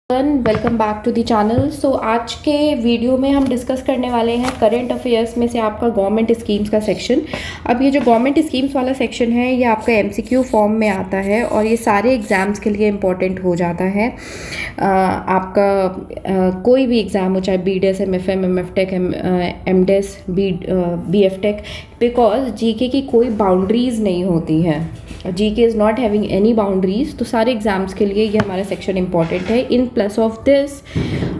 Welcome back to the channel. So आज के video में हम डिस्कस करने वाले हैं करंट अफेयर्स में से आपका गवर्नमेंट स्कीम्स का सेक्शन। अब ये जो गवर्नमेंट स्कीम्स वाला सेक्शन है ये आपका एमसीक्यू फॉर्म में आता है और ये सारे एग्ज़ाम्स के लिए इम्पॉर्टेंट हो जाता है। आपका कोई भी एग्ज़ाम हो, चाहे BDS, MFM, MFTech, MDes, BFTech, because GK की कोई बाउंड्रीज़ नहीं होती है। GK is not having any boundaries. तो सारे एग्ज़ाम्स के लिए ये हमारा सेक्शन इंपॉर्टेंट है। इन प्लस ऑफ दिस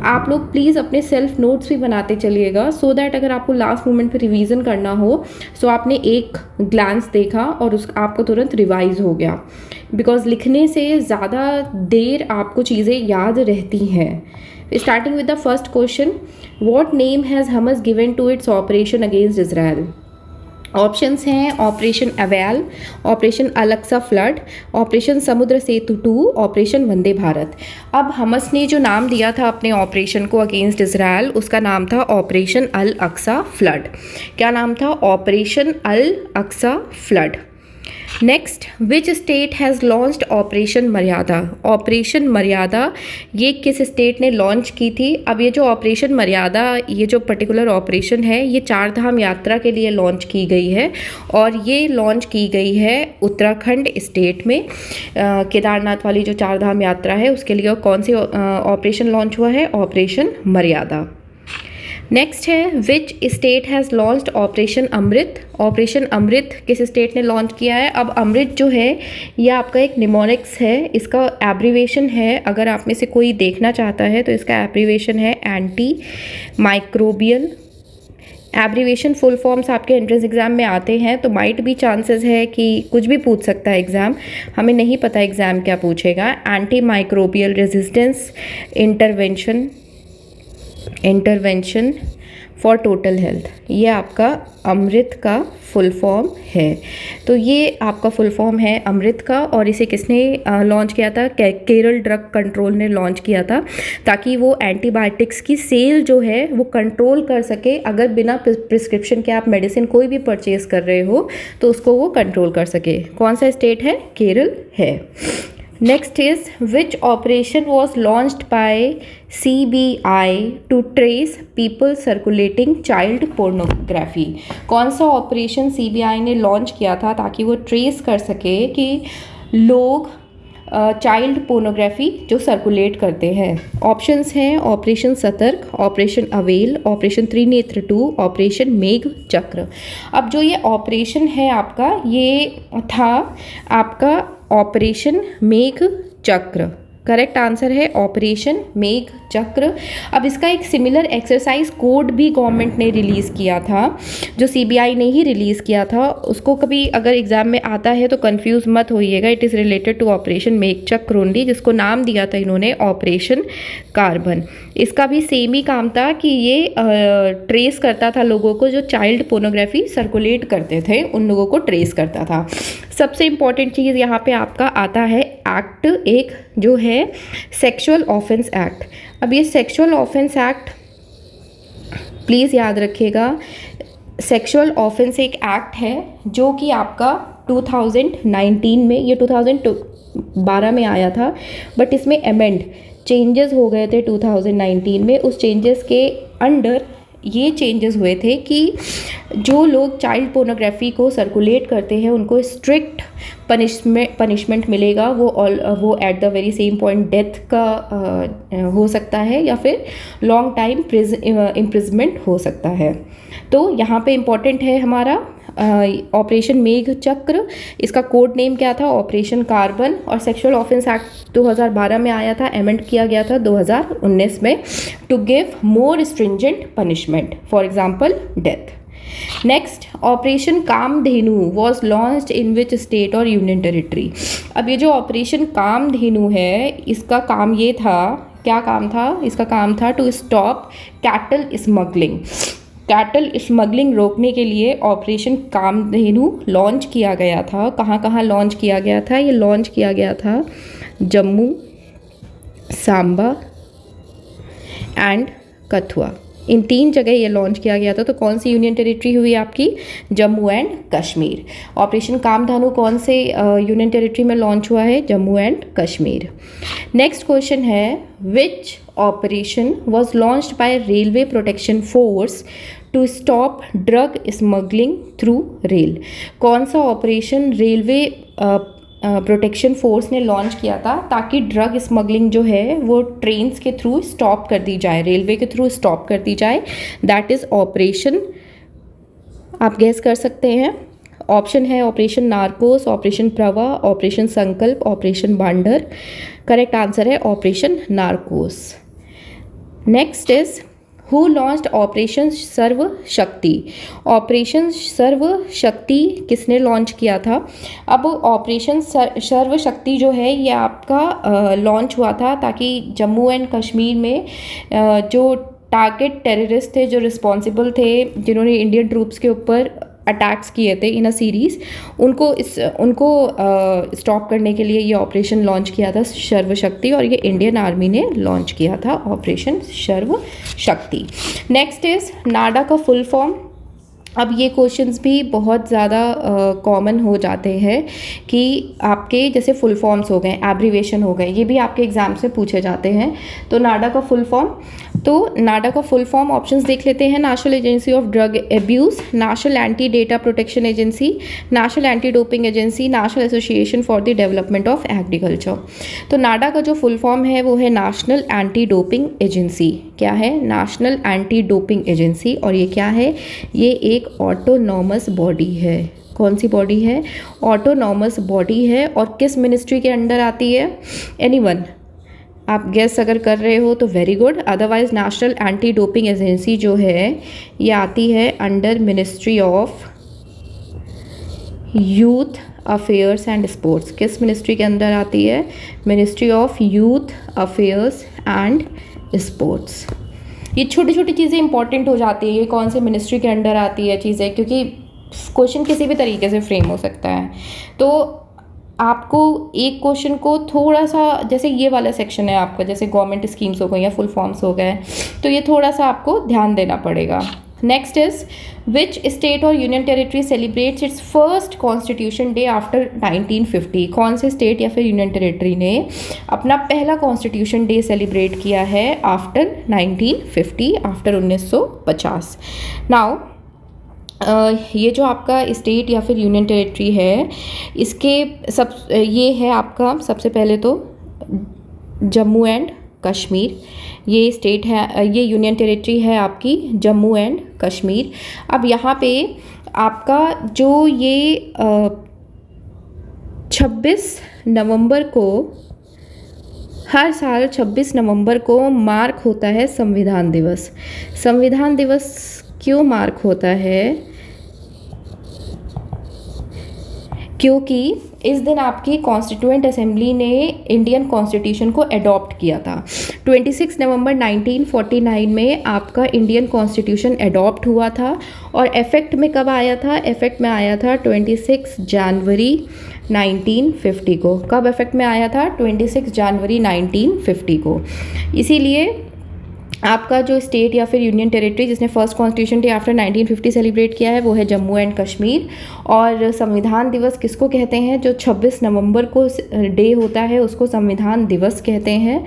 आप लोग प्लीज़ अपने सेल्फ नोट्स भी बनाते चलिएगा, सो दैट अगर आपको लास्ट मोमेंट पे रिवीजन करना हो सो आपने एक ग्लांस देखा और आपको तुरंत रिवाइज हो गया। बिकॉज लिखने से ज़्यादा देर आपको चीज़ें याद रहती हैं। Starting with the first question, what name has Hamas given to its operation against Israel? Options हैं ऑपरेशन अवेल, operation Al Aqsa flood, operation Samudra Setu 2, operation Vande Bharat. अब हमस ने जो नाम दिया था अपने ऑपरेशन को अगेंस्ट इजराइल, उसका नाम था ऑपरेशन अल अक्सा फ्लड। क्या नाम था? Operation Al Aqsa flood. Next, which state has launched operation Maryada? Operation Maryada ये किस स्टेट ने लॉन्च की थी? अब ये जो ऑपरेशन मर्यादा, ये जो पर्टिकुलर ऑपरेशन है, ये 4 धाम यात्रा के लिए लॉन्च की गई है और ये लॉन्च की गई है उत्तराखंड स्टेट में। केदारनाथ वाली जो 4 धाम यात्रा है उसके लिए कौन सी ऑपरेशन लॉन्च हुआ है? ऑपरेशन मर्यादा। नेक्स्ट है, which state has launched operation Amrit? Operation Amrit किस स्टेट ने लॉन्च किया है? अब अमृत जो है ये आपका एक निमोनिक्स है, इसका एब्रीवेशन है, अगर आप में से कोई देखना चाहता है तो इसका एब्रीवेशन है anti microbial. Abbreviation full forms आपके एंट्रेंस एग्जाम में आते हैं तो माइट भी चांसेस है कि कुछ भी पूछ सकता है एग्ज़ाम, हमें नहीं पता एग्ज़ाम क्या पूछेगा। Anti microbial resistance intervention for total health, ये आपका अमृत का फुल फॉर्म है। तो ये आपका फुल फॉर्म है अमृत का और इसे किसने लॉन्च किया था? केरल ड्रग कंट्रोल ने लॉन्च किया था, ताकि वो एंटीबायोटिक्स की सेल जो है वो कंट्रोल कर सके। अगर बिना प्रिस्क्रिप्शन के आप मेडिसिन कोई भी परचेज कर रहे हो तो उसको वो कंट्रोल कर सके। कौन सा स्टेट है? केरल है। Next is, which operation was launched by CBI to trace people circulating child pornography? कौन सा ऑपरेशन CBI ने लॉन्च किया था ताकि वो ट्रेस कर सके कि लोग चाइल्ड पोर्नोग्राफी जो सर्कुलेट करते हैं? ऑप्शंस हैं ऑपरेशन सतर्क, ऑपरेशन अवेल, ऑपरेशन त्रिनेत्र 2, ऑपरेशन मेघ चक्र। अब जो ये ऑपरेशन है आपका, ये था आपका ऑपरेशन मेघ चक्र। करेक्ट आंसर है ऑपरेशन मेघ चक्र। अब इसका एक सिमिलर एक्सरसाइज कोड भी गवर्नमेंट ने रिलीज़ किया था, जो CBI ने ही रिलीज़ किया था। उसको कभी अगर एग्ज़ाम में आता है तो कंफ्यूज मत होइएगा, it is related to operation Megh Chakra only, जिसको नाम दिया था इन्होंने ऑपरेशन कार्बन। इसका भी सेम ही काम था कि ये ट्रेस करता था लोगों को जो चाइल्ड पोर्नोग्राफी सर्कुलेट करते थे, उन लोगों को ट्रेस करता था। सबसे इम्पॉर्टेंट चीज़ यहाँ पे आपका आता है एक्ट, एक जो है सेक्सुअल ऑफेंस एक्ट। अब ये सेक्सुअल ऑफेंस एक्ट प्लीज़ याद रखिएगा, सेक्सुअल ऑफेंस एक एक्ट है जो कि आपका 2019 में, ये 2012 में आया था, बट इसमें अमेंड चेंजेस हो गए थे 2019 में। उस चेंजेस के अंडर ये चेंजेस हुए थे कि जो लोग चाइल्ड पोर्नोग्राफी को सर्कुलेट करते हैं उनको स्ट्रिक्ट पनिशमेंट मिलेगा। वो at the very same point death का हो सकता है या फिर लॉन्ग टाइम इम्प्रिजमेंट हो सकता है। तो यहाँ पे इम्पॉर्टेंट है हमारा ऑपरेशन मेघ चक्र, इसका कोड नेम क्या था? Operation carbon. और सेक्सुअल ऑफेंस एक्ट 2012 में आया था, अमेंड किया गया था 2019 में, to give more stringent punishment, for example death. Next, operation Kamdhenu was launched in which state और यूनियन टेरिटरी? अब ये जो ऑपरेशन कामधेनु है, इसका काम ये था, क्या काम था? इसका काम था to stop cattle smuggling. Cattle smuggling रोकने के लिए ऑपरेशन कामधेनु लॉन्च किया गया था। कहाँ कहाँ लॉन्च किया गया था? ये लॉन्च किया गया था जम्मू, सांबा एंड कथुआ। इन 3 जगह ये लॉन्च किया गया था। तो कौन सी यूनियन टेरिटरी हुई आपकी? जम्मू एंड कश्मीर। ऑपरेशन कामधेनु कौन से यूनियन टेरिटरी में लॉन्च हुआ है? Jammu and Kashmir. Next question है, which operation was launched by railway protection force to stop drug smuggling through rail? कौन सा ऑपरेशन रेलवे प्रोटेक्शन फोर्स ने लॉन्च किया था ताकि ड्रग स्मगलिंग जो है वो ट्रेन्स के थ्रू स्टॉप कर दी जाए, रेलवे के थ्रू स्टॉप कर दी जाए? दैट इज़ ऑपरेशन, आप गेस कर सकते हैं। ऑप्शन है ऑपरेशन नार्कोस, ऑपरेशन प्रवा, operation Sankalp, operation Bandar. Correct answer है operation narcos. Next is, who launched operation Sarva Shakti? Operation Sarva शक्ति किसने लॉन्च किया था? अब ऑपरेशन सर्व शक्ति जो है ये आपका लॉन्च हुआ था ताकि जम्मू एंड कश्मीर में जो टारगेट टेररिस्ट थे, जो रिस्पॉन्सिबल थे, जिन्होंने इंडियन ट्रूप्स के ऊपर अटैक्स किए थे इन अ सीरीज़, उनको स्टॉप करने के लिए ये ऑपरेशन लॉन्च किया था सर्व शक्ति, और ये इंडियन आर्मी ने लॉन्च किया था ऑपरेशन सर्व शक्ति। नेक्स्ट इज नाडा का फुल फॉर्म। अब ये क्वेश्चंस भी बहुत ज़्यादा कॉमन हो जाते हैं कि आपके जैसे फुल फॉर्म्स हो गए, एब्रीवेशन हो गए, ये भी आपके एग्जाम से पूछे जाते हैं। तो नाडा का फुल फॉर्म, तो नाडा का फुल फॉर्म ऑप्शंस देख लेते हैं। National agency of drug abuse, national anti data protection agency, national anti doping agency, national association for the development of agriculture. तो नाडा का जो फुल फॉर्म है वो है नेशनल एंटी डोपिंग एजेंसी। क्या है? National anti doping agency. और ये क्या है? ये एक ऑटोनॉमस बॉडी है। कौन सी बॉडी है? ऑटोनॉमस बॉडी है। और किस मिनिस्ट्री के अंडर आती है? एनीवन? आप गेस अगर कर रहे हो तो very good, otherwise national anti doping agency जो है ये आती है under ministry of youth affairs and sports. किस मिनिस्ट्री के अंदर आती है? Ministry of youth affairs and sports. ये छोटी छोटी चीज़ें इंपॉर्टेंट हो जाती है, ये कौन से मिनिस्ट्री के अंडर आती है चीज़ें, क्योंकि क्वेश्चन किसी भी तरीके से फ्रेम हो सकता है। तो आपको एक क्वेश्चन को थोड़ा सा, जैसे ये वाला सेक्शन है आपका, जैसे गवर्नमेंट स्कीम्स हो गई या फुल फॉर्म्स हो गए, तो ये थोड़ा सा आपको ध्यान देना पड़ेगा। नेक्स्ट इज, विच स्टेट और union territory celebrates it's first constitution day after 1950? कौन से स्टेट या फिर यूनियन टेरिटरी ने अपना पहला कॉन्स्टिट्यूशन डे सेलिब्रेट किया है आफ्टर 1950, आफ्टर 1950? नाउ ये जो आपका स्टेट या फिर यूनियन टेरिटरी है, इसके ये है आपका सबसे पहले तो जम्मू एंड कश्मीर। ये स्टेट है, ये यूनियन टेरिटरी है आपकी जम्मू एंड कश्मीर। अब यहाँ पे आपका जो ये 26 नवंबर को, हर साल 26 नवंबर को मार्क होता है संविधान दिवस। संविधान दिवस क्यों मार्क होता है? क्योंकि इस दिन आपकी कॉन्स्टिट्यूएंट असेंबली ने इंडियन कॉन्स्टिट्यूशन को अडॉप्ट किया था। 26 नवंबर 1949 में आपका इंडियन कॉन्स्टिट्यूशन अडॉप्ट हुआ था। और इफेक्ट में कब आया था? इफेक्ट में आया था 26 जनवरी 1950 को। कब इफेक्ट में आया था? 26 जनवरी 1950 को। इसीलिए आपका जो स्टेट या फिर यूनियन टेरिटरी जिसने first constitution day after 1950 celebrate किया है वो है जम्मू एंड कश्मीर। और संविधान दिवस किसको कहते हैं? जो 26 नवंबर को डे होता है उसको संविधान दिवस कहते हैं।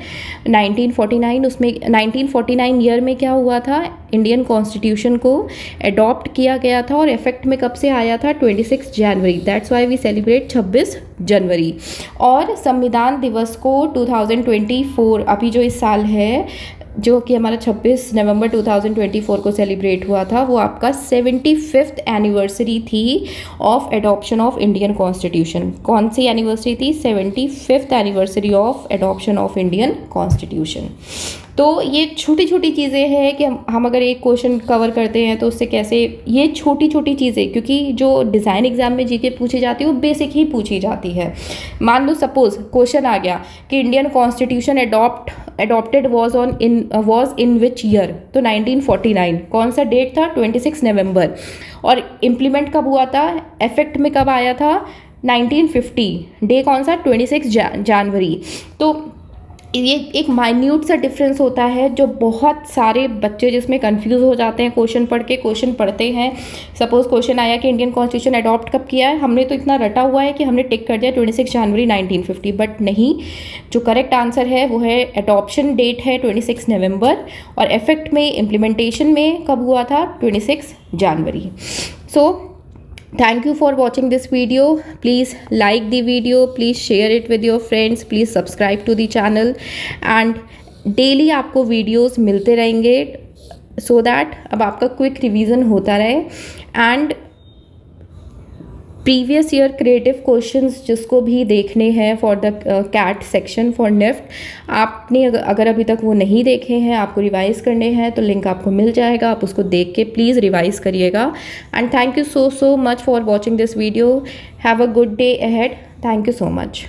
1949, उसमें 1949 ईयर में क्या हुआ था? इंडियन कॉन्स्टिट्यूशन को अडॉप्ट किया गया था और इफेक्ट में कब से आया था? 26 जनवरी। दैट्स वाई वी सेलिब्रेट 26 जनवरी। और संविधान दिवस को 2024, अभी जो इस साल है, जो कि हमारा 26 नवंबर 2024 को सेलिब्रेट हुआ था, वो आपका 75th एनिवर्सरी थी of adoption of Indian constitution. कौन सी एनिवर्सरी थी? 75th anniversary of adoption of Indian constitution. तो ये छोटी छोटी चीज़ें हैं कि हम अगर एक क्वेश्चन कवर करते हैं तो उससे कैसे, ये छोटी छोटी चीज़ें, क्योंकि जो डिज़ाइन एग्जाम में जीके पूछी जाती है वो बेसिक ही पूछी जाती है। मान लो सपोज क्वेश्चन आ गया कि Indian constitution adopted was in which year? तो 1949। कौन सा डेट था? 26 नवंबर। और इम्प्लीमेंट कब हुआ था? इफेक्ट में कब आया था? 1950। डे कौन सा? 26 जनवरी। तो ये एक माइन्यूट सा डिफरेंस होता है जो बहुत सारे बच्चे जिसमें कंफ्यूज हो जाते हैं क्वेश्चन पढ़ के। क्वेश्चन पढ़ते हैं, सपोज क्वेश्चन आया कि इंडियन कॉन्स्टिट्यूशन अडॉप्ट कब किया है, हमने तो इतना रटा हुआ है कि हमने टिक कर दिया 26 जनवरी 1950, बट नहीं, जो करेक्ट आंसर है वो है अडॉप्शन डेट है 26 नवंबर और इफेक्ट में इम्प्लीमेंटेशन में कब हुआ था 26 जनवरी। सो thank you for watching this video. Please like the video, please share it with your friends, please subscribe to the channel and daily आपको videos मिलते रहेंगे so that अब आपका क्विक रिवीजन होता रहे। And previous year creative questions जिसको भी देखने हैं for the CAT section for NIFT, आपने अगर अभी तक वो नहीं देखे हैं, आपको रिवाइज करने हैं, तो लिंक आपको मिल जाएगा, आप उसको देख के प्लीज़ रिवाइज करिएगा। And thank you so much for watching this video. Have a good day ahead. Thank you so much.